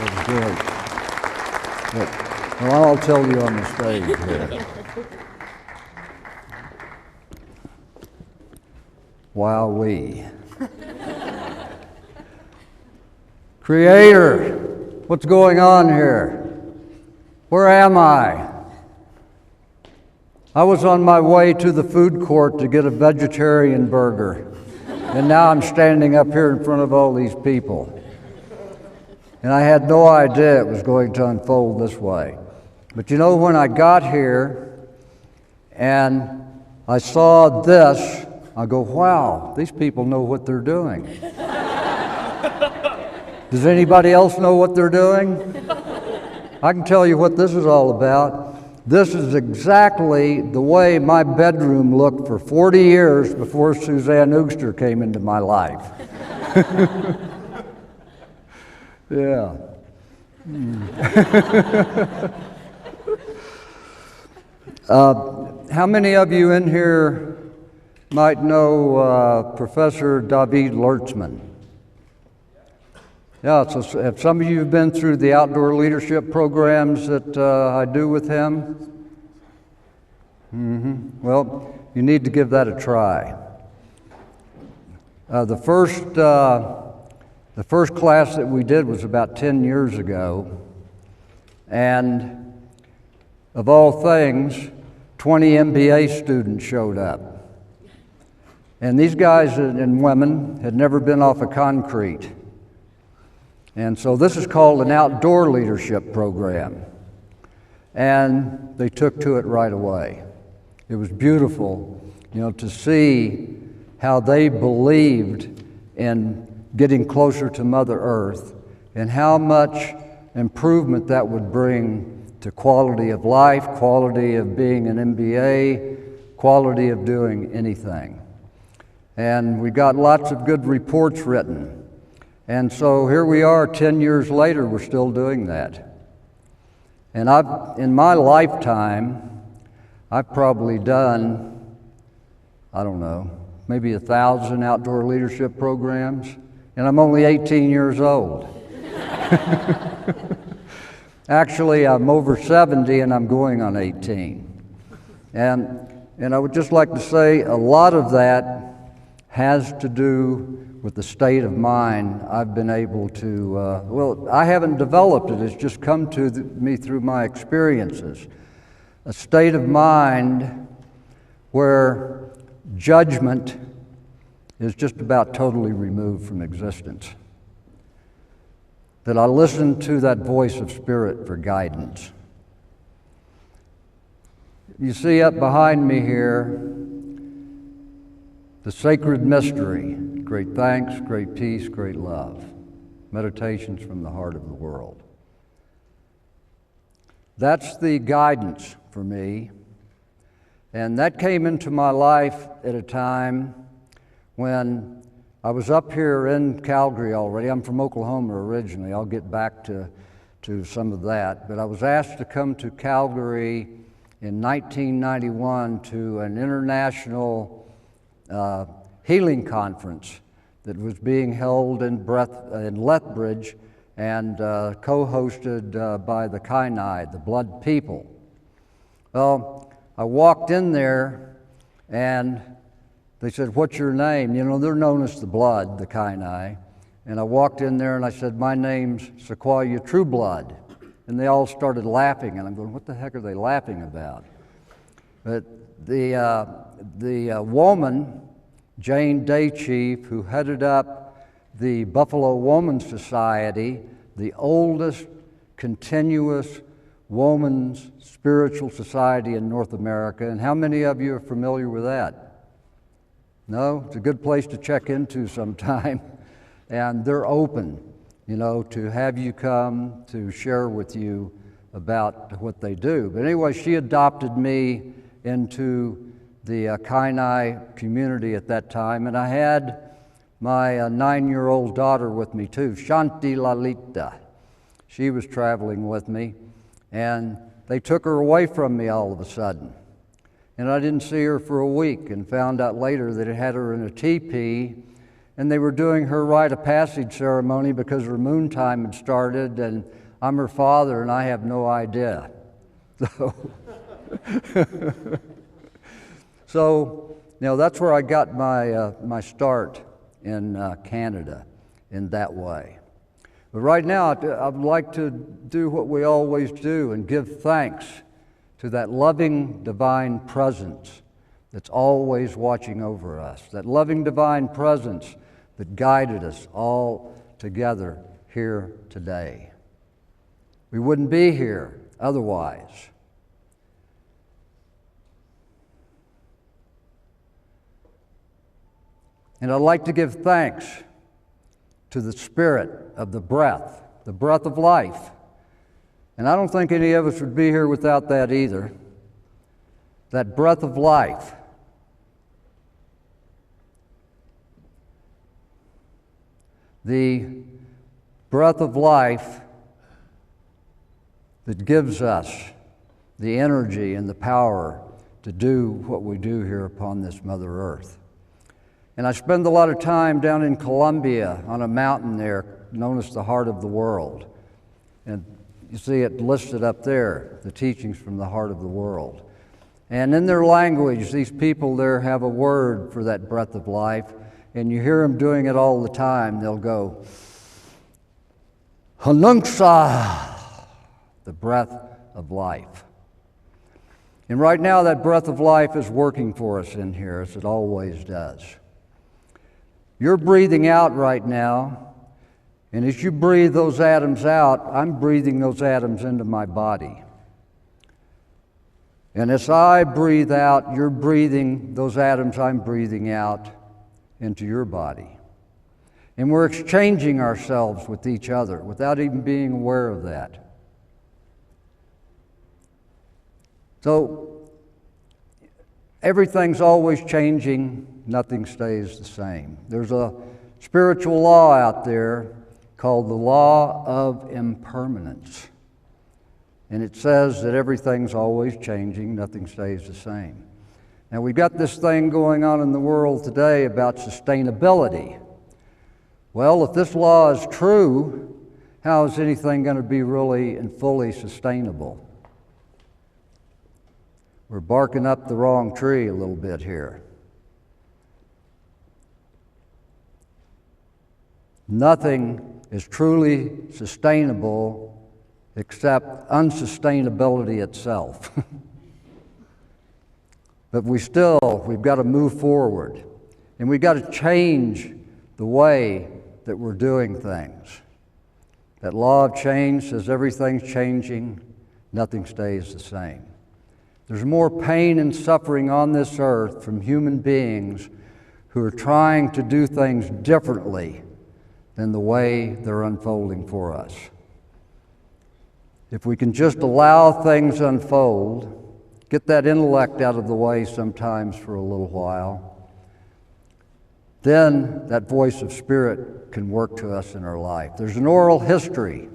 That was great. Well, I'll tell you on the stage here. Wowee. Creator, what's going on here? Where am I? I was on my way to the food court to get a vegetarian burger, and now I'm standing up here in front of all these people. And I had no idea it was going to unfold this way. But you know, when I got here and I saw this, I go, wow, these people know what they're doing. Does anybody else know what they're doing? I can tell you what this is all about. This is exactly the way my bedroom looked for 40 years before Suzanne Oogster came into my life. Yeah. How many of you in here might know Professor David Lertzman? Yeah, so have some of you been through the outdoor leadership programs that I do with him? Well, you need to give that a try. The first class that we did was about 10 years ago, and of all things, 20 MBA students showed up. And these guys and women had never been off of concrete. And so this is called an outdoor leadership program. And they took to it right away. It was beautiful, you know, to see how they believed in getting closer to Mother Earth and how much improvement that would bring to quality of life, quality of being an MBA, quality of doing anything. And we got lots of good reports written. And so here we are 10 years later, we're still doing that. And in my lifetime, I've probably done, I don't know, maybe 1,000 outdoor leadership programs, and I'm only 18 years old. Actually, I'm over 70 and I'm going on 18. And I would just like to say a lot of that has to do with the state of mind I've been able to, well, I haven't developed it, it's just come to me through my experiences. A state of mind where judgment is just about totally removed from existence. That I listen to that voice of spirit for guidance. You see up behind me here, the sacred mystery, great thanks, great peace, great love. Meditations from the heart of the world. That's the guidance for me. And that came into my life at a time when I was up here in Calgary already. I'm from Oklahoma originally. I'll get back to some of that. But I was asked to come to Calgary in 1991 to an international healing conference that was being held in Lethbridge and co-hosted by the Kainai, the Blood people. Well, I walked in there and they said, "What's your name?" You know, they're known as the Blood, the Kainai. And I walked in there and I said, "My name's Sequoyah Trueblood." And they all started laughing, and I'm going, what the heck are they laughing about? But the woman, Jane Daychief, who headed up the Buffalo Women's Society, the oldest continuous women's spiritual society in North America. And how many of you are familiar with that? No? It's a good place to check into sometime. And they're open, you know, to have you come to share with you about what they do. But anyway, she adopted me into the Kainai community at that time, and I had my 9-year-old daughter with me too, Shanti Lalita. She was traveling with me, and they took her away from me all of a sudden. And I didn't see her for a week and found out later that it had her in a teepee and they were doing her rite of passage ceremony because her moon time had started, and I'm her father, and I have no idea. So, that's where I got my start in Canada in that way. But right now, I'd like to do what we always do and give thanks to that loving divine presence that's always watching over us, that loving divine presence that guided us all together here today. We wouldn't be here otherwise. And I'd like to give thanks to the spirit of the breath of life. And I don't think any of us would be here without that either. That breath of life. The breath of life that gives us the energy and the power to do what we do here upon this Mother Earth. And I spend a lot of time down in Colombia on a mountain there known as the Heart of the World. And you see it listed up there, the teachings from the Heart of the World. And in their language, these people there have a word for that breath of life, and you hear them doing it all the time. They'll go, Hanungsa, the breath of life. And right now that breath of life is working for us in here, as it always does. You're breathing out right now, and as you breathe those atoms out, I'm breathing those atoms into my body. And as I breathe out, you're breathing those atoms I'm breathing out into your body. And we're exchanging ourselves with each other without even being aware of that. So everything's always changing, nothing stays the same. There's a spiritual law out there called the law of impermanence. And it says that everything's always changing, nothing stays the same. Now we've got this thing going on in the world today about sustainability. Well, if this law is true, how is anything going to be really and fully sustainable? We're barking up the wrong tree a little bit here. Nothing is truly sustainable except unsustainability itself. But we've got to move forward, and we've got to change the way that we're doing things. That law of change says everything's changing, nothing stays the same. There's more pain and suffering on this earth from human beings who are trying to do things differently than the way they're unfolding for us. If we can just allow things unfold, get that intellect out of the way sometimes for a little while, then that voice of spirit can work to us in our life. There's an oral history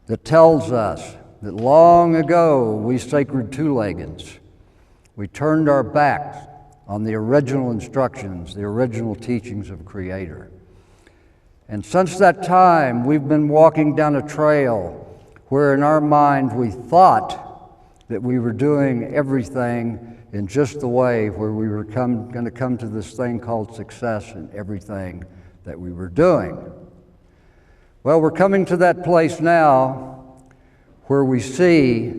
that tells us that long ago we sacred two-leggeds, we turned our backs on the original instructions, the original teachings of Creator. And since that time, we've been walking down a trail where in our mind we thought that we were doing everything in just the way where we were going to come to this thing called success in everything that we were doing. Well, we're coming to that place now where we see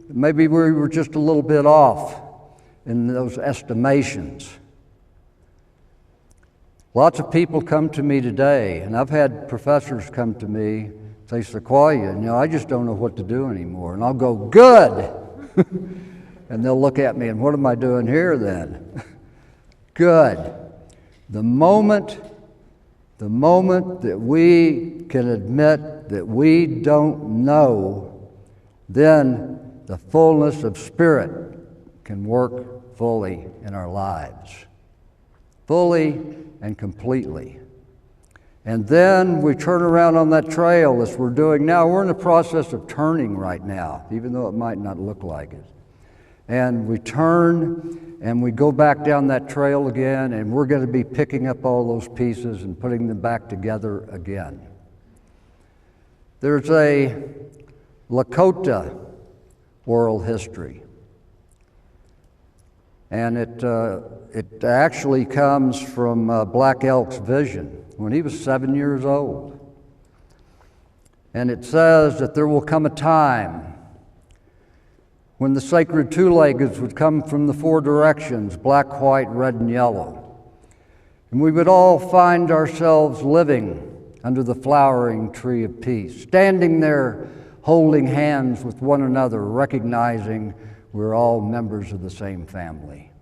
that maybe we were just a little bit off in those estimations. Lots of people come to me today, and I've had professors come to me, say, Sequoyah, I just don't know what to do anymore. And I'll go, good! And they'll look at me, and what am I doing here then? Good. The moment that we can admit that we don't know, then the fullness of spirit can work fully in our lives. Fully and completely. And then we turn around on that trail as we're doing now. We're in the process of turning right now, even though it might not look like it. and we turn and we go back down that trail again, and we're going to be picking up all those pieces and putting them back together again. There's a Lakota oral history, and it actually comes from Black Elk's vision when he was 7 years old. And it says that there will come a time when the sacred two-leggeds would come from the four directions, black, white, red, and yellow. And we would all find ourselves living under the flowering tree of peace, standing there holding hands with one another, recognizing we're all members of the same family.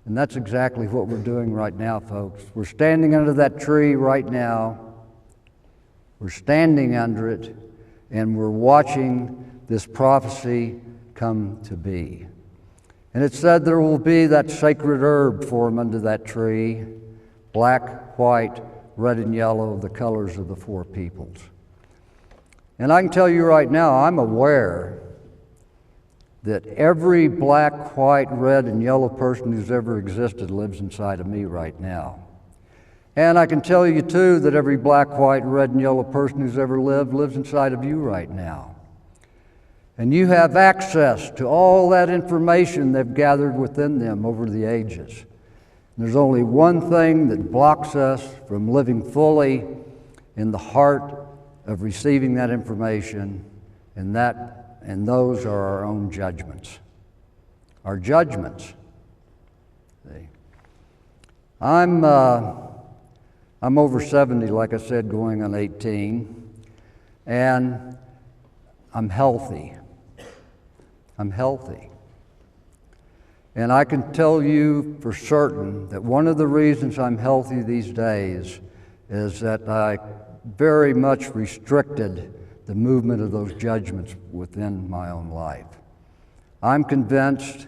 And that's exactly what we're doing right now, folks. We're standing under that tree right now. We're standing under it, and we're watching this prophecy come to be. And it said there will be that sacred herb form under that tree, black, white, red, and yellow, the colors of the four peoples. And I can tell you right now, I'm aware that every black, white, red, and yellow person who's ever existed lives inside of me right now. And I can tell you, too, that every black, white, red, and yellow person who's ever lived lives inside of you right now. And you have access to all that information they've gathered within them over the ages. And there's only one thing that blocks us from living fully in the heart of receiving that information, and those are our own judgments. Our judgments. See? I'm over 70, like I said, going on 18, and I'm healthy. I'm healthy. And I can tell you for certain that one of the reasons I'm healthy these days is that I very much restricted the movement of those judgments within my own life. I'm convinced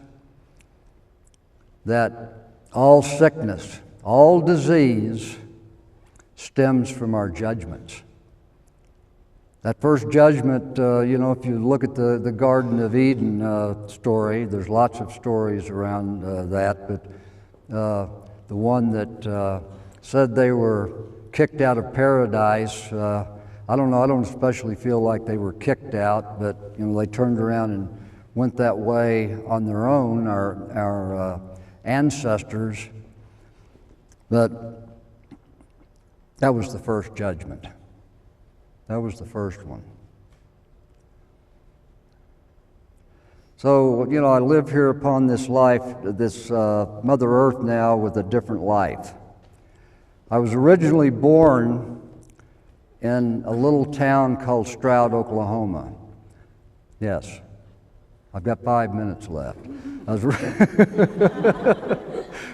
that all sickness, all disease stems from our judgments. That first judgment, if you look at the Garden of Eden story, there's lots of stories around that, but the one that said they were kicked out of paradise, I don't know, I don't especially feel like they were kicked out, but they turned around and went that way on their own, our ancestors. But that was the first judgment. That was the first one. So, I live here upon this life, this Mother Earth now with a different life. I was originally born in a little town called Stroud, Oklahoma. Yes, I've got 5 minutes left. I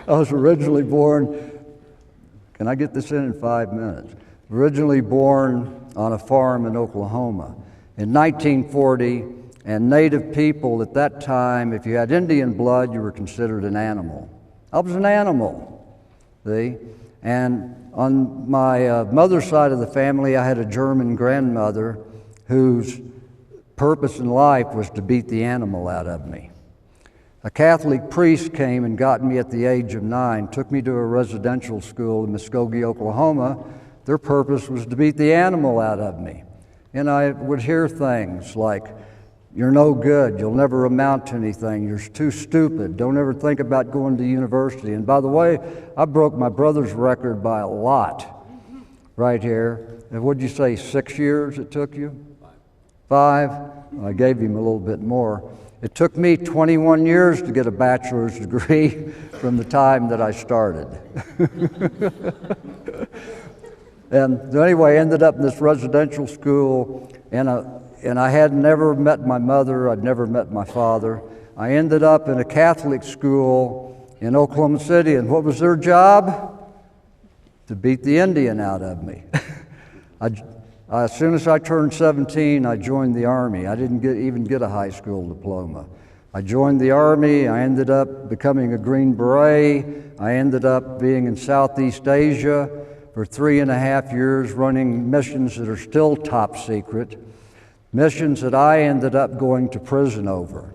was originally born, can I get this in 5 minutes? Originally born on a farm in Oklahoma. In 1940, and Native people at that time, if you had Indian blood, you were considered an animal. I was an animal, see? And on my mother's side of the family, I had a German grandmother whose purpose in life was to beat the animal out of me. A Catholic priest came and got me at the age of 9, took me to a residential school in Muskogee, Oklahoma. Their purpose was to beat the animal out of me. And I would hear things like, "You're no good, you'll never amount to anything, you're too stupid, don't ever think about going to university." And by the way, I broke my brother's record by a lot right here. And what'd you say, 6 years it took you? 5? Well, I gave him a little bit more. It took me 21 years to get a bachelor's degree from the time that I started. And anyway, I ended up in this residential school, and I had never met my mother, I'd never met my father. I ended up in a Catholic school in Oklahoma City, and what was their job? To beat the Indian out of me. As soon as I turned 17, I joined the Army. I didn't even get a high school diploma. I joined the Army, I ended up becoming a Green Beret, I ended up being in Southeast Asia for 3.5 years, running missions that are still top secret, missions that I ended up going to prison over.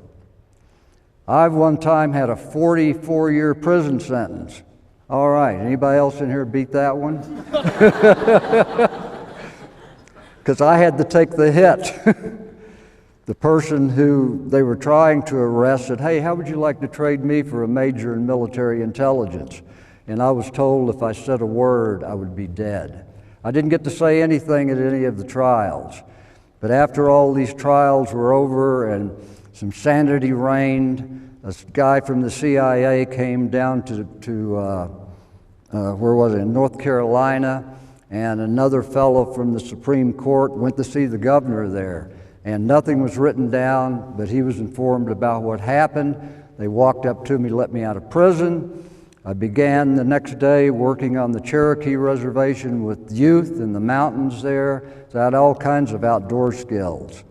I've one time had a 44-year prison sentence. All right, anybody else in here beat that one? Because I had to take the hit. The person who they were trying to arrest said, "Hey, how would you like to trade me for a major in military intelligence?" And I was told if I said a word, I would be dead. I didn't get to say anything at any of the trials. But after all these trials were over and some sanity reigned, a guy from the CIA came down to where was it, in North Carolina, and another fellow from the Supreme Court went to see the governor there. And nothing was written down, but he was informed about what happened. They walked up to me, let me out of prison. I began the next day working on the Cherokee Reservation with youth in the mountains there. So I had all kinds of outdoor skills.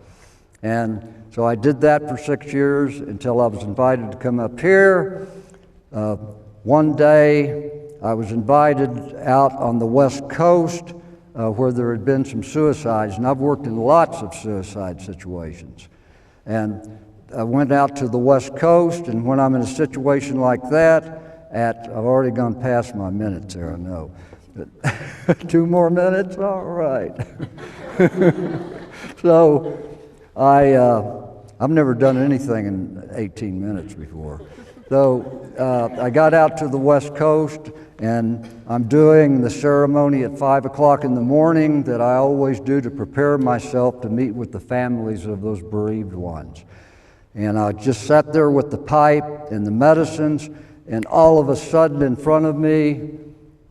And so I did that for 6 years until I was invited to come up here. One day I was invited out on the West Coast where there had been some suicides, and I've worked in lots of suicide situations. And I went out to the West Coast, and when I'm in a situation like that, I've already gone past my minutes there, I know. 2 more minutes? All right. So I've never done anything in 18 minutes before. So I got out to the West Coast, and I'm doing the ceremony at 5 o'clock in the morning that I always do to prepare myself to meet with the families of those bereaved ones. And I just sat there with the pipe and the medicines, and all of a sudden in front of me,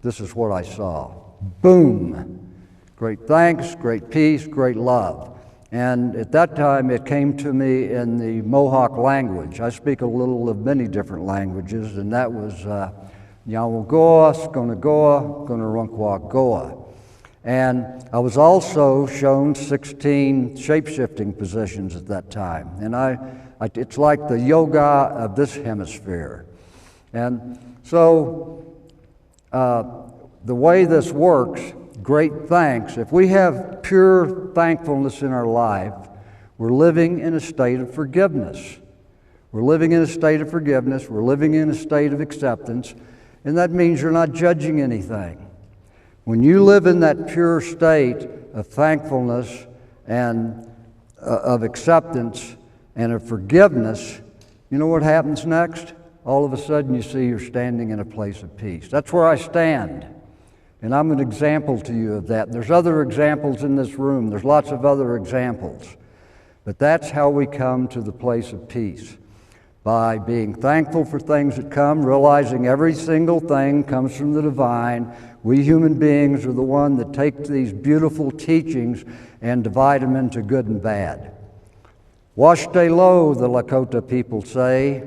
this is what I saw. Boom! Great thanks, great peace, great love. And at that time, it came to me in the Mohawk language. I speak a little of many different languages, and that was Nyawagoa, Skonagoa, Gonarunkwa-goa. And I was also shown 16 shape-shifting positions at that time. And it's like the yoga of this hemisphere. And so the way this works, great thanks. If we have pure thankfulness in our life, we're living in a state of forgiveness. We're living in a state of forgiveness. We're living in a state of acceptance. And that means you're not judging anything. When you live in that pure state of thankfulness and of acceptance and of forgiveness, you know what happens next? All of a sudden you see you're standing in a place of peace. That's where I stand. And I'm an example to you of that. There's other examples in this room. There's lots of other examples. But that's how we come to the place of peace. By being thankful for things that come, realizing every single thing comes from the divine. We human beings are the one that take these beautiful teachings and divide them into good and bad. Wash day low, the Lakota people say,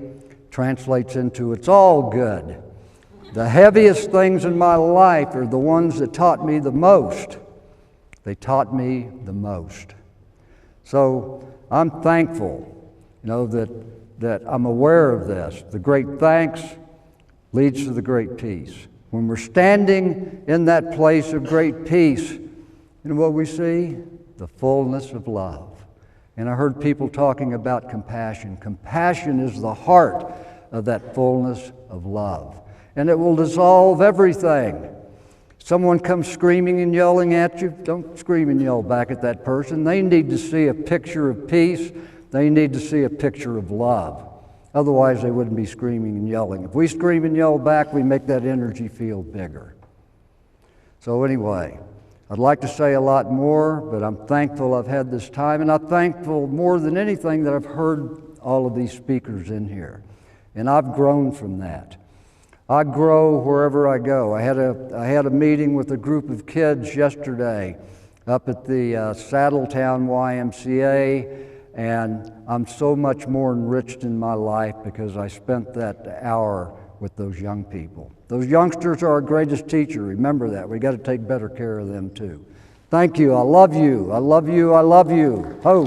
translates into it's all good. The heaviest things in my life are the ones that taught me the most. They taught me the most. So I'm thankful, that I'm aware of this. The great thanks leads to the great peace. When we're standing in that place of great peace, you know what we see? The fullness of love. And I heard people talking about compassion. Compassion is the heart of that fullness of love. And it will dissolve everything. Someone comes screaming and yelling at you, don't scream and yell back at that person. They need to see a picture of peace. They need to see a picture of love. Otherwise, they wouldn't be screaming and yelling. If we scream and yell back, we make that energy field bigger. So anyway, I'd like to say a lot more, but I'm thankful I've had this time, and I'm thankful more than anything that I've heard all of these speakers in here. And I've grown from that. I grow wherever I go. I had a meeting with a group of kids yesterday up at the Saddletown YMCA, and I'm so much more enriched in my life because I spent that hour with those young people. Those youngsters are our greatest teacher. Remember that. We got to take better care of them too. Thank you. I love you. I love you. I love you. Ho.